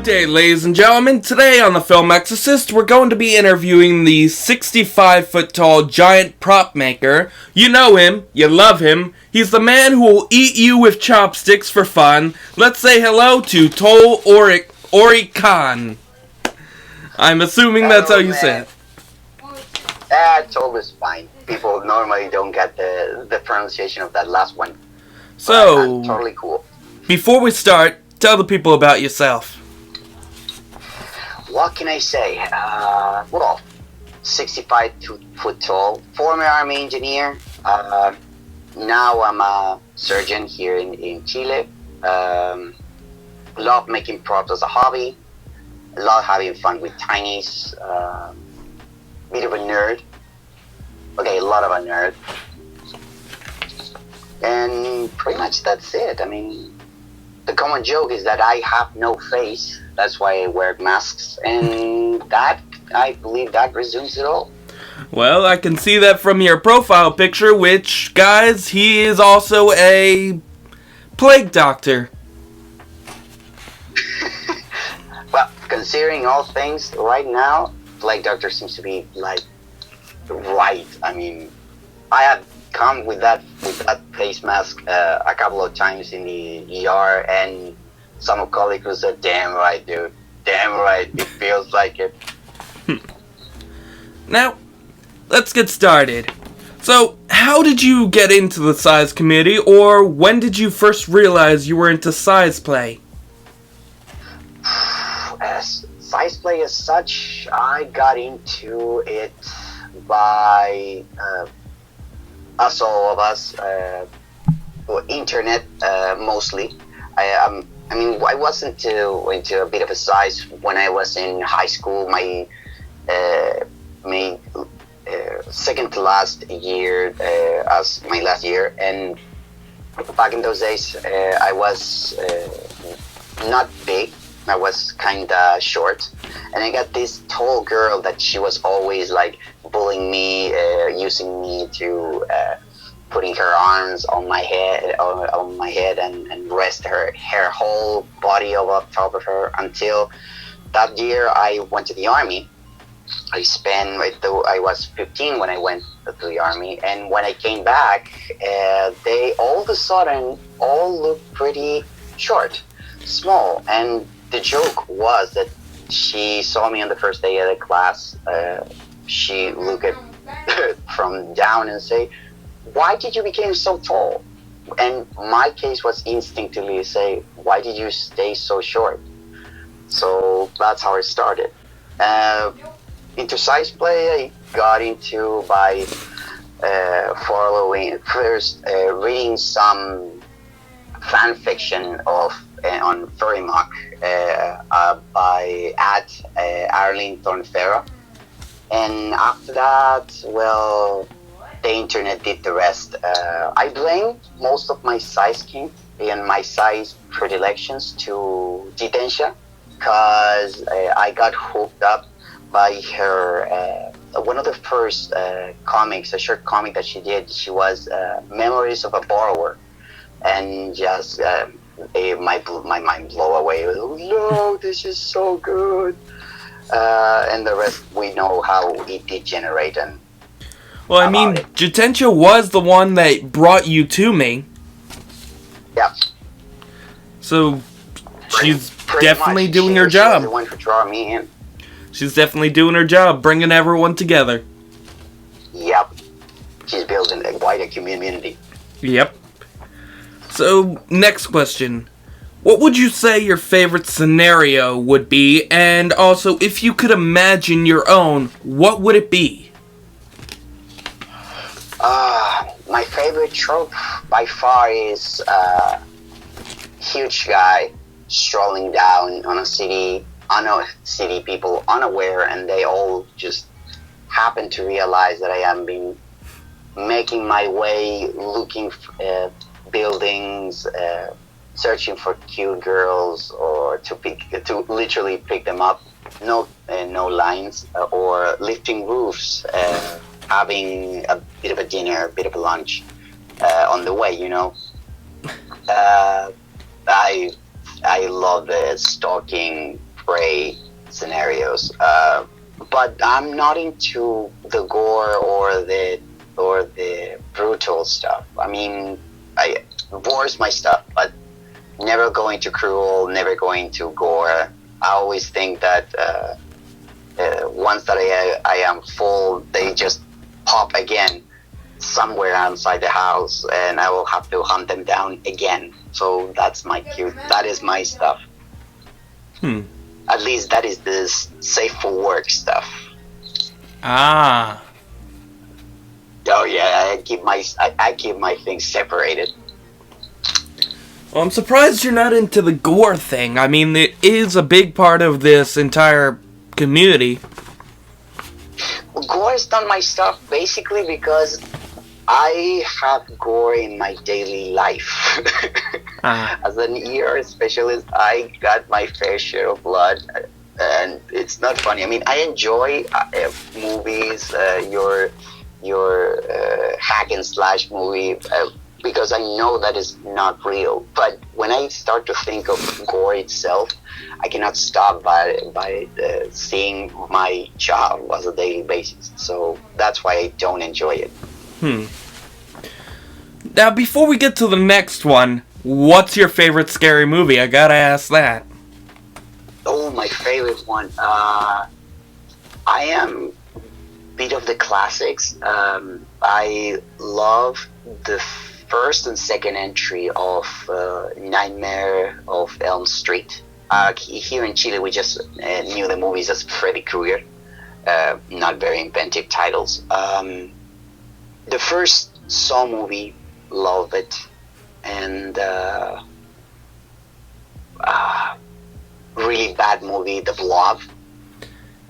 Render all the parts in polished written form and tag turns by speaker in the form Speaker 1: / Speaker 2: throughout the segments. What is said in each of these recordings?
Speaker 1: Good day, ladies and gentlemen. Today on the Film Exorcist, we're going to be interviewing the 65-foot-tall giant Propmaker. You know him, you love him. He's the man who will eat you with chopsticks for fun. Let's say hello to Tol Khan. I'm assuming that's how you say it.
Speaker 2: Tol is fine. People normally don't get the pronunciation of that last one.
Speaker 1: So,
Speaker 2: totally cool.
Speaker 1: Before we start, tell the people about yourself.
Speaker 2: What can I say? 65 foot tall, former army engineer. Now I'm a surgeon here in Chile. Love making props as a hobby. Love having fun with tinies. Bit of a nerd. Okay, a lot of a nerd. And pretty much that's it. I mean, the common joke is that I have no face. That's why I wear masks. And that, I believe that resumes it all.
Speaker 1: Well, I can see that from your profile picture, which, guys, he is also a plague doctor.
Speaker 2: Well, considering all things right now, plague doctor seems to be, like, right. I mean, I have come with that face mask a couple of times in the ER, and some colleagues who said, "Damn right, dude. Damn right. It feels like it."
Speaker 1: Now, let's get started. So, how did you get into the size community, or when did you first realize you were into size play?
Speaker 2: Size play as such, I got into it by us, all of us, internet mostly. I was into a bit of a size when I was in high school. My second to last year, as my last year, and back in those days, I was not big. I was kinda short, and I got this tall girl that she was always like bullying me, using me to putting her arms on my head, and rest her whole body up top of her. Until that year, I went to the army. I was 15 when I went to the army, and when I came back, they all of a sudden all looked pretty short, small, and the joke was that she saw me on the first day of the class. She looked at from down and say, "Why did you become so tall?" And my case was instinctively say, "Why did you stay so short?" So that's how it started. Into size play, I got into by reading some fan fiction on Furrymock by Arlene Thornfera, and after that, well, the internet did the rest. I blame most of my size kink and my size predilections to Jitensha, because I got hooked up by her. One of the first comics, a short comic that she did, she was Memories of a Borrower, and just my mind blew away. Oh, no, this is so good. And the rest, we know how it degenerated. And
Speaker 1: well, I mean, Jitensha was the one that brought you to me.
Speaker 2: Yeah.
Speaker 1: So, she's definitely doing her job.
Speaker 2: She was the one who drew me in.
Speaker 1: She's definitely doing her job, bringing everyone together.
Speaker 2: Yep. She's building quite a community.
Speaker 1: Yep. So, next question. What would you say your favorite scenario would be? And also, if you could imagine your own, what would it be?
Speaker 2: My favorite trope by far is huge guy strolling down on a city, people unaware, and they all just happen to realize that I am making my way, looking for buildings, searching for cute girls, or to literally pick them up. No lines, or lifting roofs, having a bit of a dinner, a bit of a lunch on the way. I love stalking prey scenarios. But I'm not into the gore or the brutal stuff. I mean, gore is my stuff, but never going to cruel, never going to gore. I always think that once that I am full, they just pop again somewhere outside the house, and I will have to hunt them down again. So that's my cue. That is my stuff. At least that is the safe for work stuff.
Speaker 1: Ah.
Speaker 2: Oh yeah, I keep my things separated.
Speaker 1: Well, I'm surprised you're not into the gore thing. I mean, it is a big part of this entire community.
Speaker 2: Gore is not my stuff, basically because I have gore in my daily life. As an ER specialist, I got my fair share of blood, and it's not funny. I mean, I enjoy movies, your hack and slash movie, because I know that is not real. But when I start to think of gore itself, I cannot stop by seeing my child on a daily basis. So that's why I don't enjoy it.
Speaker 1: Now, before we get to the next one, what's your favorite scary movie? I gotta ask that.
Speaker 2: Oh, my favorite one. I am a bit of the classics. I love the first and second entry of Nightmare of Elm Street. Here in Chile, we just knew the movies as Freddy Krueger. Not very inventive titles. The first Saw movie, love it. And really bad movie, The Blob.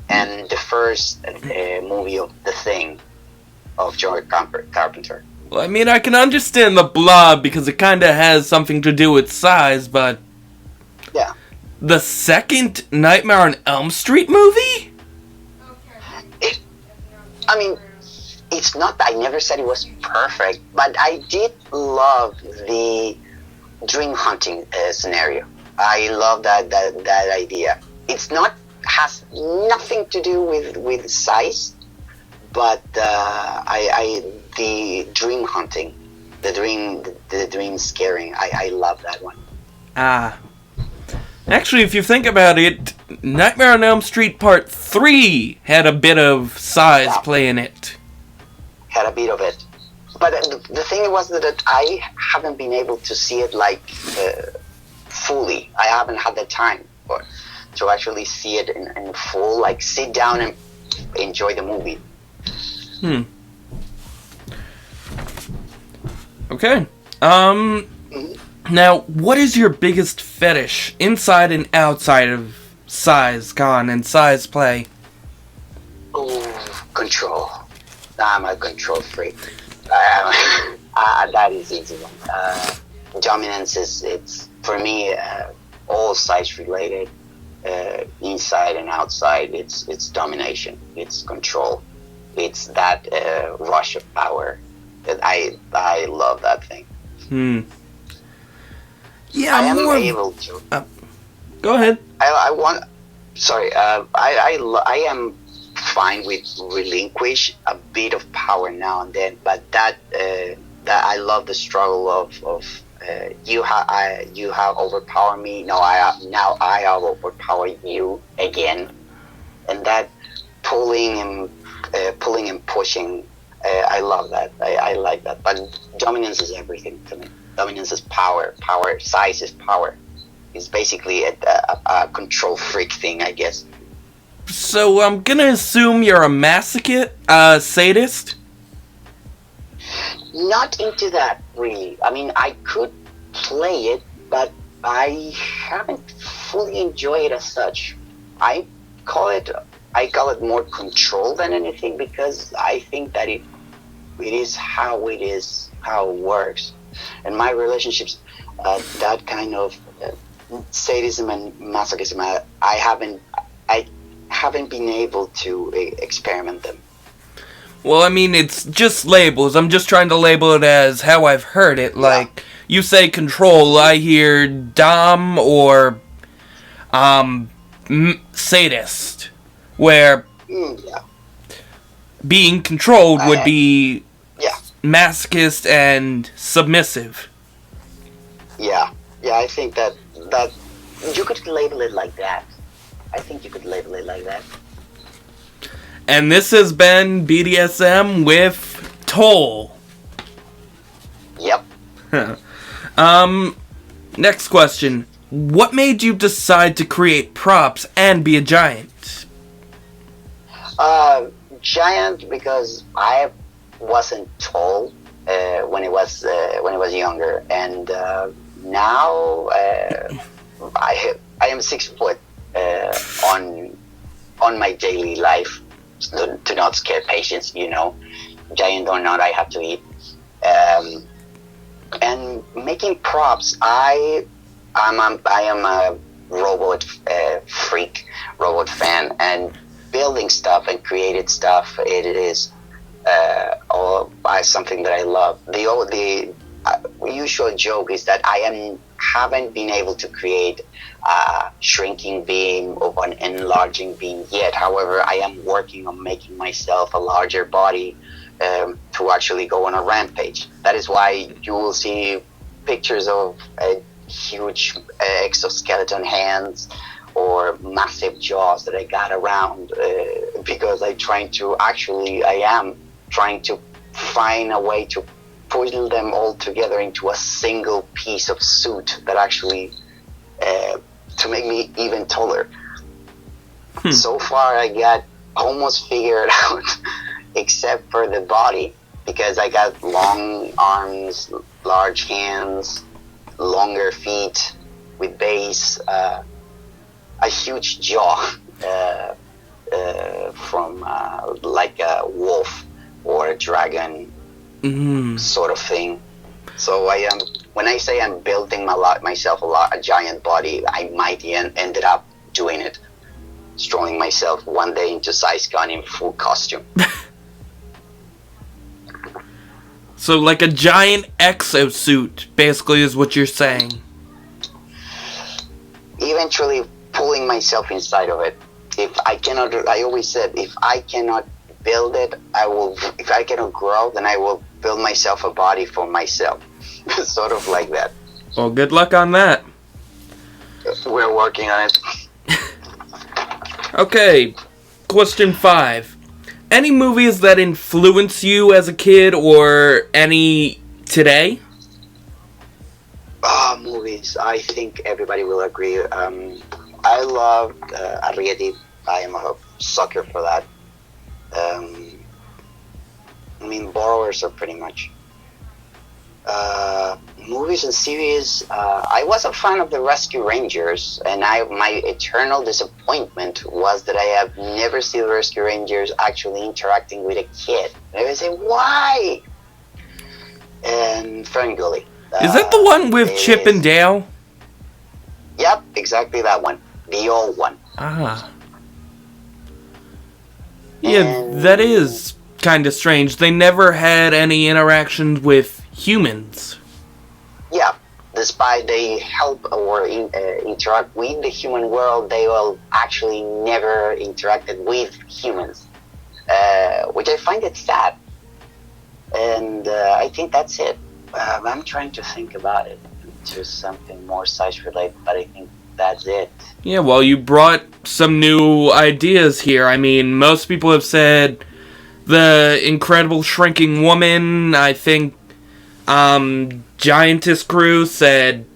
Speaker 2: And the first movie of The Thing of John Carpenter.
Speaker 1: Well, I mean, I can understand The Blob because it kind of has something to do with size, but...
Speaker 2: Yeah.
Speaker 1: The second Nightmare on Elm Street movie?
Speaker 2: I mean, it's not, I never said it was perfect, but I did love the dream hunting scenario. I love that idea. It's not, has nothing to do with size, but the dream hunting, the dream scaring, I love that one.
Speaker 1: Actually, if you think about it, Nightmare on Elm Street Part 3 had a bit of size play in it.
Speaker 2: Had a bit of it. But the thing was that I haven't been able to see it like fully. I haven't had the time to actually see it in full, like sit down and enjoy the movie.
Speaker 1: Okay. Now, what is your biggest fetish inside and outside of size con and size play?
Speaker 2: Oh, control. I'm a control freak. That is easy one. Dominance is, it's for me, all size related, inside and outside. It's domination. It's control. It's that rush of power. I love that thing.
Speaker 1: Yeah,
Speaker 2: I am able to.
Speaker 1: Go ahead.
Speaker 2: I am fine with relinquish a bit of power now and then, but that I love the struggle of you have overpowered me. Now I have overpowered you again, and that pulling and pushing. I love that. I like that. But dominance is everything to me. Dominance is power. Size is power. It's basically a control freak thing, I guess.
Speaker 1: So I'm gonna assume you're a masochist, sadist?
Speaker 2: Not into that, really. I mean, I could play it, but I haven't fully enjoyed it as such. I call it more control than anything, because I think that it is, how it works. And my relationships, that kind of sadism and masochism, I haven't been able to experiment them.
Speaker 1: Well, I mean, it's just labels. I'm just trying to label it as how I've heard it. Like, you say control, I hear dom or sadist, where
Speaker 2: Yeah.
Speaker 1: being controlled would be
Speaker 2: Yeah.
Speaker 1: masochist and submissive.
Speaker 2: Yeah. Yeah, I think that you could label it like that. I think you could label it like that.
Speaker 1: And this has been BDSM with Toll.
Speaker 2: Yep.
Speaker 1: Next question. What made you decide to create props and be a giant?
Speaker 2: Giant because I wasn't tall when I was younger, and now I am 6 foot on my daily life to not scare patients. Giant or not, I have to eat. And making props, I am a robot freak, robot fan, and building stuff and created stuff. It is something that I love. The usual joke is that I haven't been able to create a shrinking beam or an enlarging beam yet. However, I am working on making myself a larger body to actually go on a rampage. That is why you will see pictures of huge exoskeleton hands or massive jaws that I got around because I am trying to find a way to puzzle them all together into a single piece of suit that actually to make me even taller. So far I got almost figured out except for the body, because I got long arms, large hands, longer feet with base, a huge jaw from like a wolf or a dragon sort of thing. So when I say I'm building myself a giant body, I might ended up doing it, throwing myself one day into Size-Con in full costume.
Speaker 1: So like a giant exosuit, basically, is what you're saying.
Speaker 2: Eventually pulling myself inside of it. I always said, if I cannot build it, if I cannot grow, then I will build myself a body for myself. Sort of like that.
Speaker 1: Well, good luck on that.
Speaker 2: We're working on it.
Speaker 1: Okay, question 5. Any movies that influence you as a kid or any today?
Speaker 2: Movies. I think everybody will agree. I love Arrietty. I am a sucker for that. Borrowers are pretty much. Movies and series. I was a fan of the Rescue Rangers, and my eternal disappointment was that I have never seen the Rescue Rangers actually interacting with a kid. And I would say, why? And Ferngully.
Speaker 1: Is that the one with Chip and Dale?
Speaker 2: Yep, exactly that one. The old one.
Speaker 1: Ah. Yeah, that is kind of strange. They never had any interactions with humans.
Speaker 2: Yeah, despite they help or interact with the human world, they will actually never interacted with humans, which I find it sad. And I think that's it. I'm trying to think about it to something more size-related, but I think that's it.
Speaker 1: Yeah, well, you brought some new ideas here. I mean, most people have said The Incredible Shrinking Woman. I think Giantess Crew said...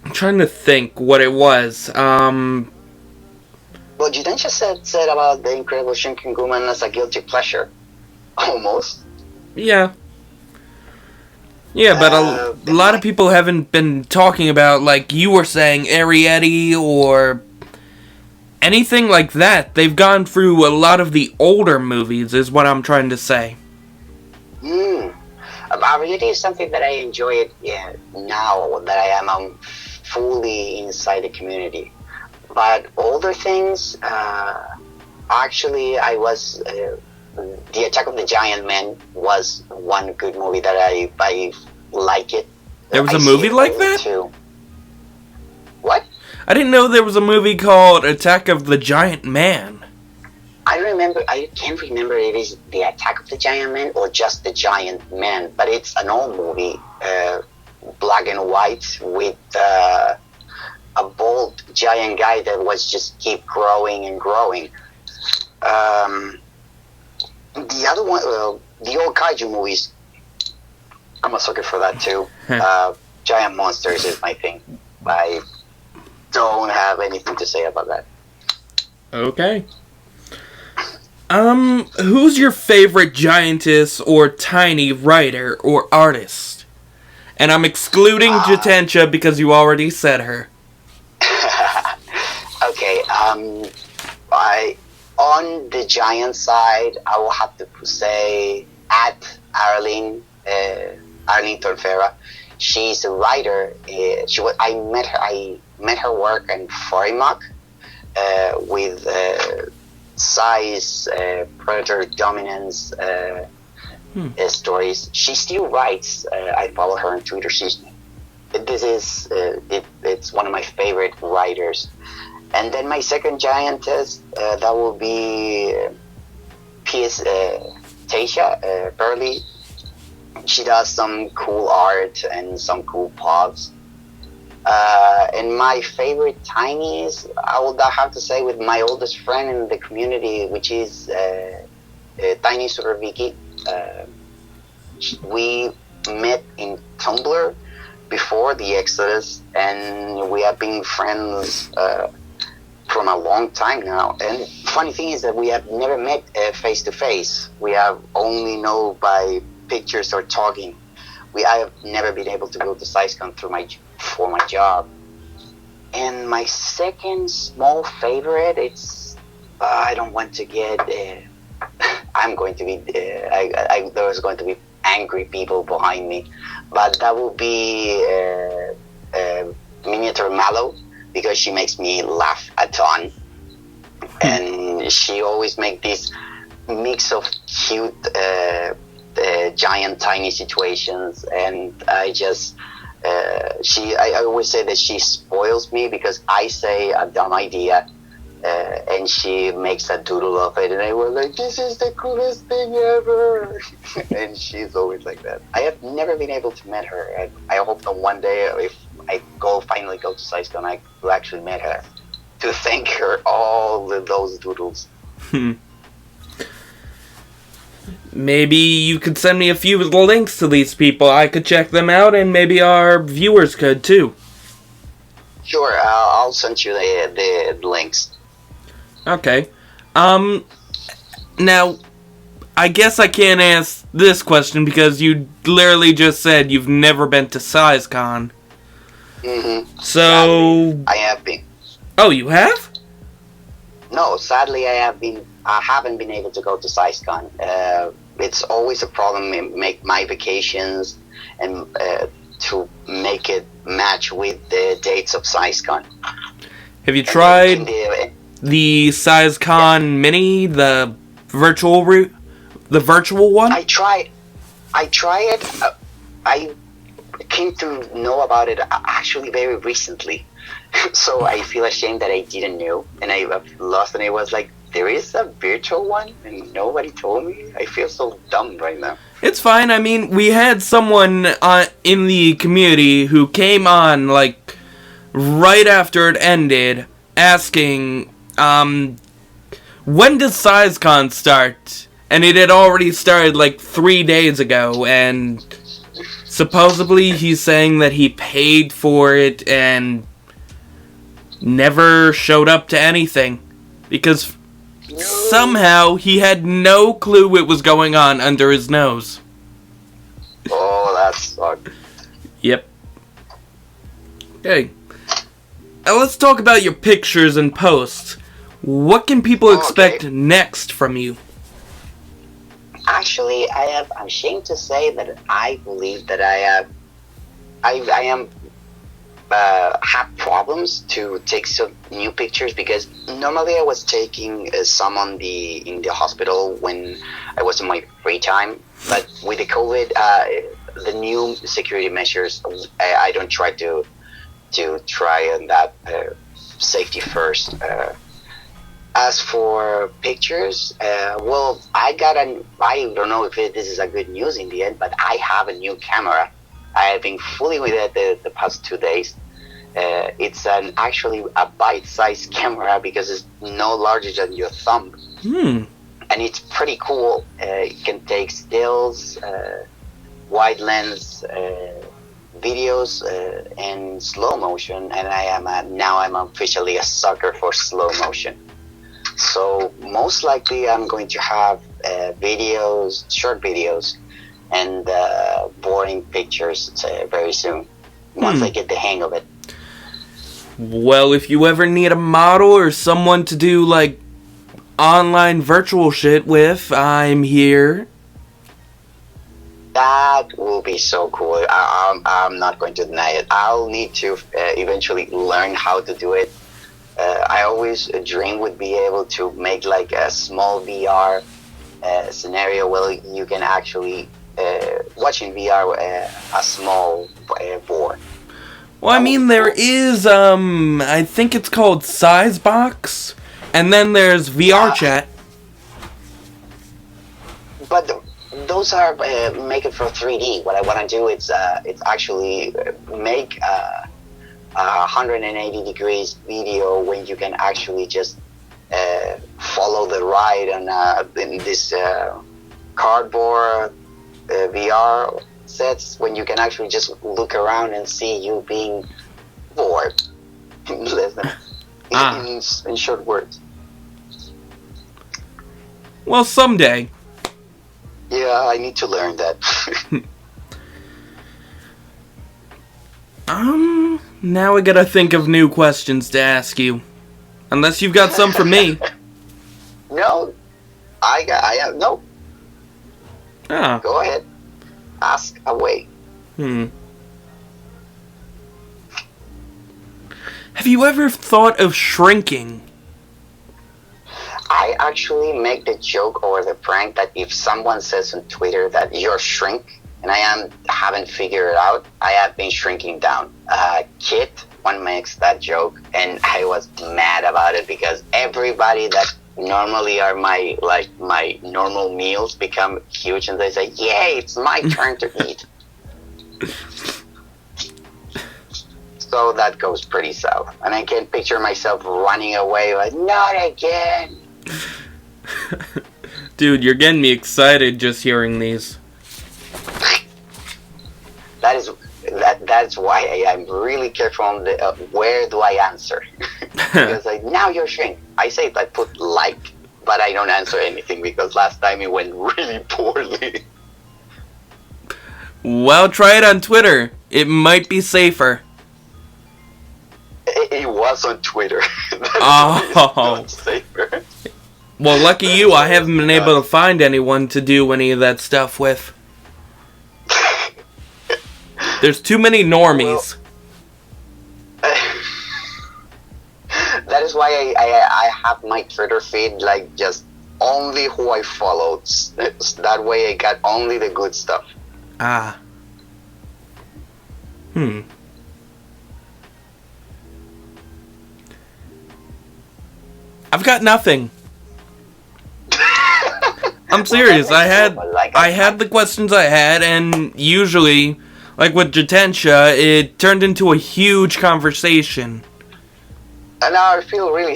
Speaker 1: I'm trying to think what it was.
Speaker 2: Well, Jidencha said about The Incredible Shrinking Woman as a guilty pleasure. Almost.
Speaker 1: Yeah. Yeah, but a lot of people haven't been talking about, like you were saying, Arrietty or anything like that. They've gone through a lot of the older movies, is what I'm trying to say.
Speaker 2: Arrietty is something that I enjoy now that I am fully inside the community. But older things, actually, I was... The Attack of the Giant Men was one good movie that I like it.
Speaker 1: There was a movie like that?
Speaker 2: Too. What?
Speaker 1: I didn't know there was a movie called Attack of the Giant Man.
Speaker 2: I can't remember if it's The Attack of the Giant Man or just The Giant Man, but it's an old movie, black and white, with a bald giant guy that was just keep growing and growing. The other one, the old kaiju movies, I'm a sucker for that too. Giant monsters is my thing. I don't have anything to say about that.
Speaker 1: Okay. Who's your favorite giantess or tiny writer or artist? And I'm excluding Jitensha because you already said her.
Speaker 2: Okay, on the giant side, I will have to say at Arlene Torfera. She's a writer. I met her work in Forimach with size, predator dominance stories. She still writes. I follow her on Twitter. It's one of my favorite writers. And then my second giantess, that will be Tasha Burley. She does some cool art and some cool pops. And my favorite tinies, I would have to say, with my oldest friend in the community, which is Tiny Super Vicky. We met in Tumblr before the Exodus, and we have been friends from a long time now. And funny thing is that we have never met face to face. We have only known by pictures or talking. I have never been able to go to SciCon for my job. And my second small favorite, it's I don't want to get. I'm going to be. There's going to be angry people behind me, but that will be Miniature Mallow, because she makes me laugh a ton, and she always makes this mix of cute, giant, tiny situations, and I always say that she spoils me because I say a dumb idea, and she makes a doodle of it, and I was like, this is the coolest thing ever. And she's always like that. I have never been able to meet her, and I hope that one day, if I finally go to SciCon, I will actually meet her to thank her all those doodles.
Speaker 1: Maybe you could send me a few links to these people. I could check them out, and maybe our viewers could too.
Speaker 2: Sure, I'll send you the links.
Speaker 1: Okay. Now, I guess I can't ask this question because you literally just said you've never been to SciCon.
Speaker 2: Mm-hmm.
Speaker 1: So...
Speaker 2: Sadly, I have been.
Speaker 1: Oh, you have?
Speaker 2: No, sadly I haven't been able to go to SciCon. It's always a problem in my vacations and to make it match with the dates of SciCon.
Speaker 1: Have you tried the SciCon Mini, the virtual route, the virtual one?
Speaker 2: I tried it. I came to know about it actually very recently, so I feel ashamed that I didn't know, and I've lost. And I was like, there is a virtual one, and nobody told me. I feel so dumb right now.
Speaker 1: It's fine. I mean, we had someone in the community who came on like right after it ended, asking, when does SciCon start? And it had already started like 3 days ago, and supposedly he's saying that he paid for it and never showed up to anything because somehow he had no clue what was going on under his nose.
Speaker 2: Oh, that sucked.
Speaker 1: Yep. Okay. Now let's talk about your pictures and posts. What can people expect next from you?
Speaker 2: Actually, I'm ashamed to say that I believe that I have problems to take some new pictures, because normally I was taking some in the hospital when I was in my free time, but with the COVID, the new security measures, I don't try to try on that safety first. As for pictures, well, I don't know if this is a good news in the end, but I have a new camera. I have been fooling with it the past 2 days. It's actually a bite-sized camera because it's no larger than your thumb. And it's pretty cool. It can take stills, wide lens videos, and slow motion. And I'm officially a sucker for slow motion. So most likely I'm going to have videos, short videos, and boring pictures very soon, once I get the hang of it.
Speaker 1: Well, if you ever need a model or someone to do, like, online virtual shit with, I'm here.
Speaker 2: That will be so cool. I'm not going to deny it. I'll need to eventually learn how to do it. I always dream would be able to make like a small VR scenario where you can actually watch in VR a small board.
Speaker 1: Well, I mean, there is, I think it's called Sizebox, and then there's VR Chat. But
Speaker 2: those are make it for 3D. What I want to do is it's actually make 180 degrees video when you can actually just follow the ride in this cardboard VR sets, when you can actually just look around and see you being bored in less than in short words.
Speaker 1: Well, someday.
Speaker 2: Yeah, I need to learn that.
Speaker 1: Now I gotta think of new questions to ask you. Unless you've got some for me.
Speaker 2: No, I have no. Go ahead, ask away.
Speaker 1: Have you ever thought of shrinking?
Speaker 2: I actually make the joke or the prank that if someone says on Twitter that you're shrink, and I haven't figured it out, I have been shrinking down. Kid, one makes that joke, and I was mad about it because everybody that normally are my normal meals become huge, and they say, "Yay, it's my turn to eat." So that goes pretty south, and I can picture myself running away like, "Not again."
Speaker 1: Dude, you're getting me excited just hearing these.
Speaker 2: That's why I'm really careful on where do I answer. Because now you're shrink. I say I put like, but I don't answer anything because last time it went really poorly.
Speaker 1: Well, try it on Twitter. It might be safer.
Speaker 2: It was on Twitter.
Speaker 1: Not safer. Well, lucky you, I haven't been able to find anyone to do any of that stuff with. There's too many normies.
Speaker 2: Well, that is why I have my Twitter feed like just only who I followed. That way I got only the good stuff.
Speaker 1: I've got nothing. I'm serious. I had the questions I had, and usually, like with Jatensha, it turned into a huge conversation.
Speaker 2: And now I feel really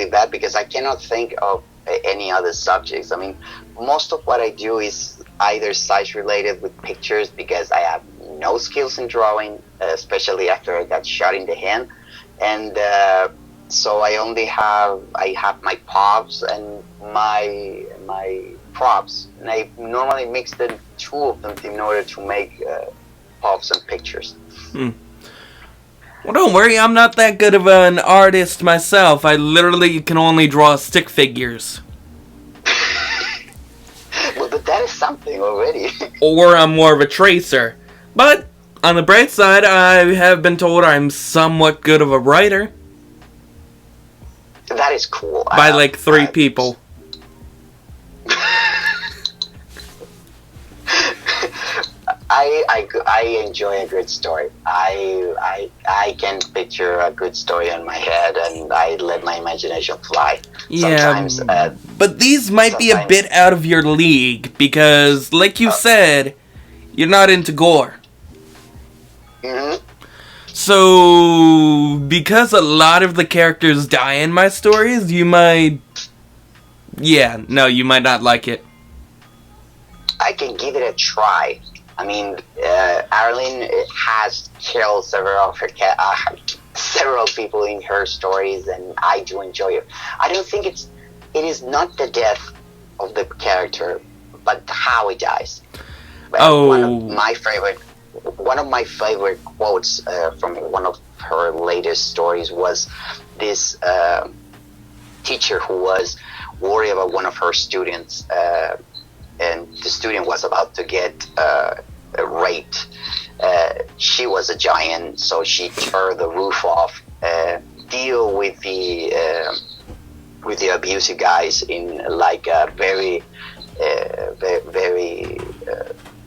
Speaker 2: bad because I cannot think of any other subjects. I mean, most of what I do is either science related with pictures because I have no skills in drawing, especially after I got shot in the hand, and so I have my pops and my props, and I normally mix the two of them in order to make pops and pictures.
Speaker 1: Well, don't worry, I'm not that good of an artist myself. I literally can only draw stick figures.
Speaker 2: Well, but that is something already.
Speaker 1: Or I'm more of a tracer. But, on the bright side, I have been told I'm somewhat good of a writer.
Speaker 2: That is cool.
Speaker 1: By like 3 people.
Speaker 2: I enjoy a good story. I can picture a good story in my head, and I let my imagination fly.
Speaker 1: Yeah,
Speaker 2: Sometimes,
Speaker 1: but these might be a bit out of your league because, like you said, you're not into gore.
Speaker 2: Mm-hmm.
Speaker 1: So, because a lot of the characters die in my stories, you might... Yeah, no, you might not like it.
Speaker 2: I can give it a try. I mean, Arlene has killed several people in her stories, and I do enjoy it. I don't think it is not the death of the character, but how he dies. One of my favorite quotes from one of her latest stories was this teacher who was worried about one of her students, and the student was about to get raped. She was a giant, so she tore the roof off, deal with the abusive guys in like a very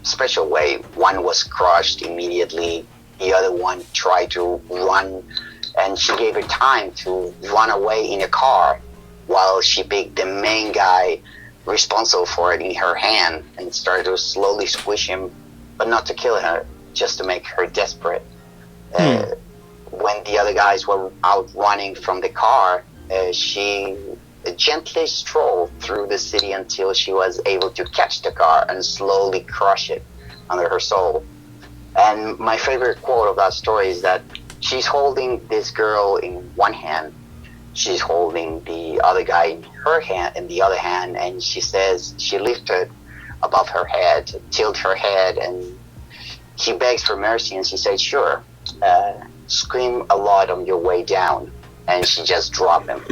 Speaker 2: special way. One was crushed immediately. The other one tried to run, and she gave her time to run away in a car while she picked the main guy responsible for it in her hand and started to slowly squish him, but not to kill her, just to make her desperate. When the other guys were out running from the car, she gently strolled through the city until she was able to catch the car and slowly crush it under her soul. And my favorite quote of that story is that she's holding this girl in one hand, she's holding the other guy in her hand, in the other hand, and she says she lifted above her head, tilt her head, and he begs for mercy, and she says, sure, scream a lot on your way down, and she just dropped him,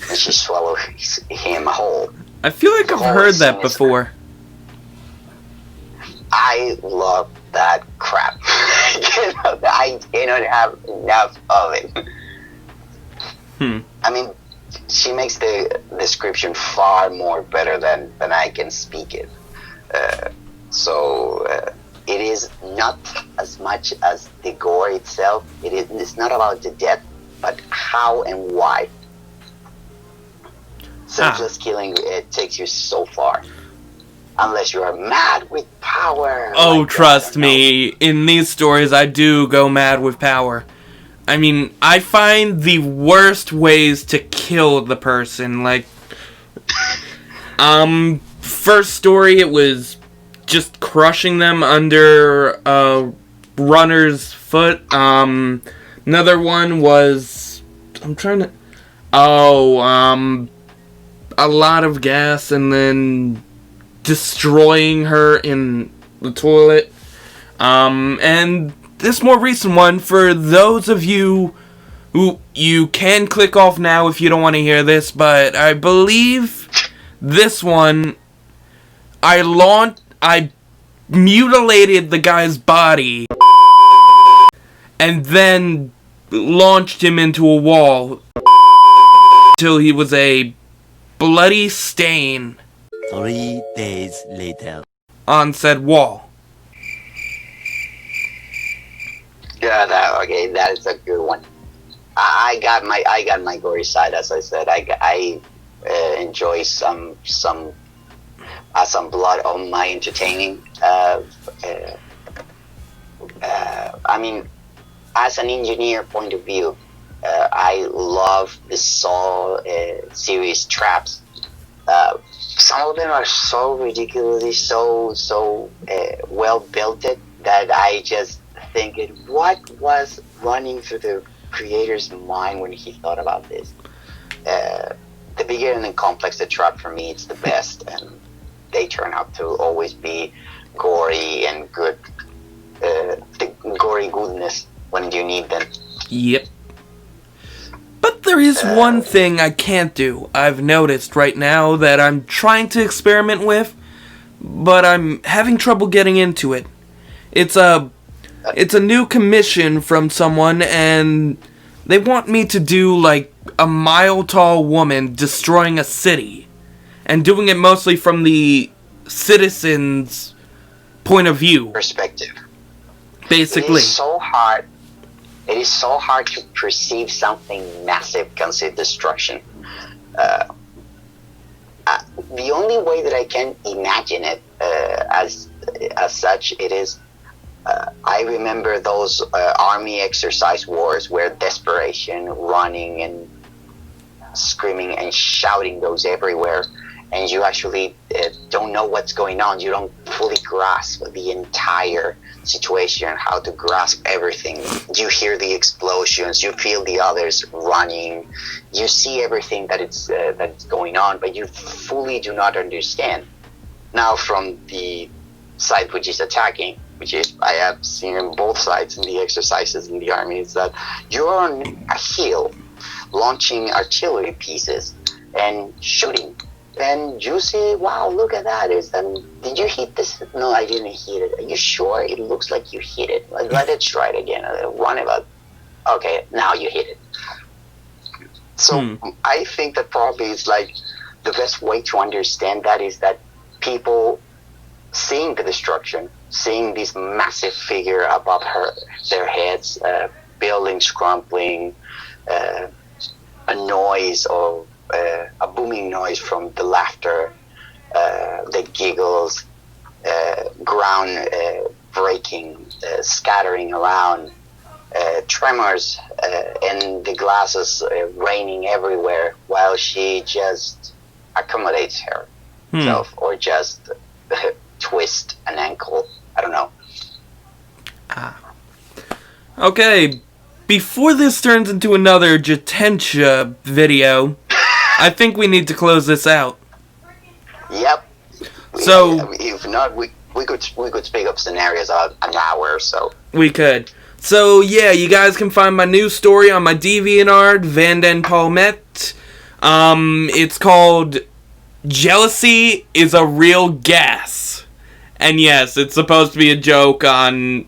Speaker 2: and she swallowed him whole.
Speaker 1: I feel like I've heard that before.
Speaker 2: I love that crap. I cannot have enough of it. I mean, she makes the description far more better than I can speak it. So it is not as much as the gore itself. It's not about the death, but how and why. Senseless killing, it takes you so far. Unless you are mad with power.
Speaker 1: Oh,
Speaker 2: like
Speaker 1: trust me, in these stories I do go mad with power. I mean, I find the worst ways to kill the person, like, first story, it was just crushing them under a runner's foot. Another one was, a lot of gas and then destroying her in the toilet. And this more recent one, for those of you who you can click off now if you don't want to hear this, but I believe this one, I mutilated the guy's body and then launched him into a wall till he was a bloody stain
Speaker 3: 3 days later
Speaker 1: on said wall.
Speaker 2: Yeah, that is a good one. I got my gory side, as I said. I enjoy some blood on my entertaining. I mean, as an engineer point of view, I love the Saw series traps. Some of them are so ridiculously so well built that I just think what was running through the creator's mind when he thought about this. The bigger and the complex the trap, for me, it's the best, and they turn out to always be gory and good. The gory goodness when you need them.
Speaker 1: Yep. But there is one thing I can't do. I've noticed right now that I'm trying to experiment with, but I'm having trouble getting into it. It's a new commission from someone, and they want me to do, like, a mile-tall woman destroying a city, and doing it mostly from the citizens' point of view.
Speaker 2: Perspective.
Speaker 1: Basically.
Speaker 2: It is so hard. It is so hard to perceive something massive, consider destruction. The only way that I can imagine it as such, it is. I remember those army exercise wars where desperation, running, and screaming and shouting goes everywhere, and you actually don't know what's going on. You don't fully grasp the entire situation, how to grasp everything. You hear the explosions, you feel the others running, you see everything that's going on, but you fully do not understand. Now, from the side which is attacking, which is I have seen on both sides in the exercises in the army, is that you're on a hill launching artillery pieces and shooting. And you see, wow, look at that. Did you hit this? No, I didn't hit it. Are you sure? It looks like you hit it. Let it try it again. Run about. Okay, now you hit it. So I think that probably is like the best way to understand that is that people seeing the destruction, seeing this massive figure above their heads, buildings crumbling, a noise or a booming noise from the laughter, the giggles, ground breaking, scattering around, tremors, and the glasses raining everywhere while she just accommodates herself or just twist an ankle. I don't know.
Speaker 1: Okay, before this turns into another Jatensha video, I think we need to close this out.
Speaker 2: Yep.
Speaker 1: So
Speaker 2: if not, we could speak of scenarios of an hour or so.
Speaker 1: We could. So yeah, you guys can find my new story on my DeviantArt, Vanden Palmet. It's called Jealousy is a Real Gas. And yes, it's supposed to be a joke on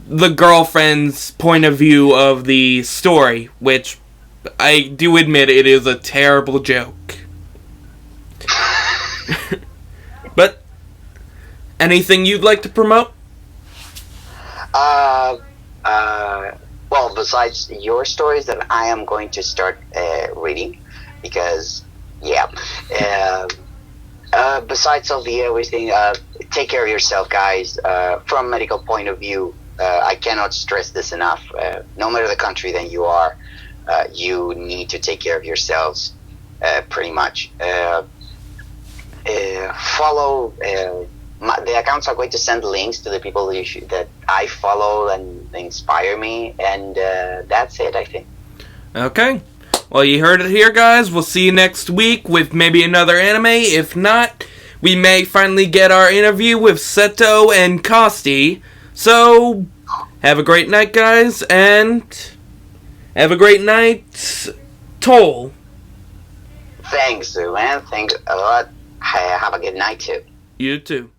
Speaker 1: the girlfriend's point of view of the story, which I do admit it is a terrible joke. But anything you'd like to promote?
Speaker 2: Well, besides your stories that I am going to start reading, because besides all the everything, take care of yourself, guys. From a medical point of view, I cannot stress this enough. No matter the country that you are, you need to take care of yourselves, pretty much. Follow the accounts are going to send links to the people that I follow and inspire me, and that's it, I think.
Speaker 1: Okay. Well, you heard it here, guys. We'll see you next week with maybe another anime. If not, we may finally get our interview with Seto and Kosti. So, have a great night, guys, and have a great night, Toll.
Speaker 2: Thanks, man. Thanks a lot. Have a good night, too.
Speaker 1: You too.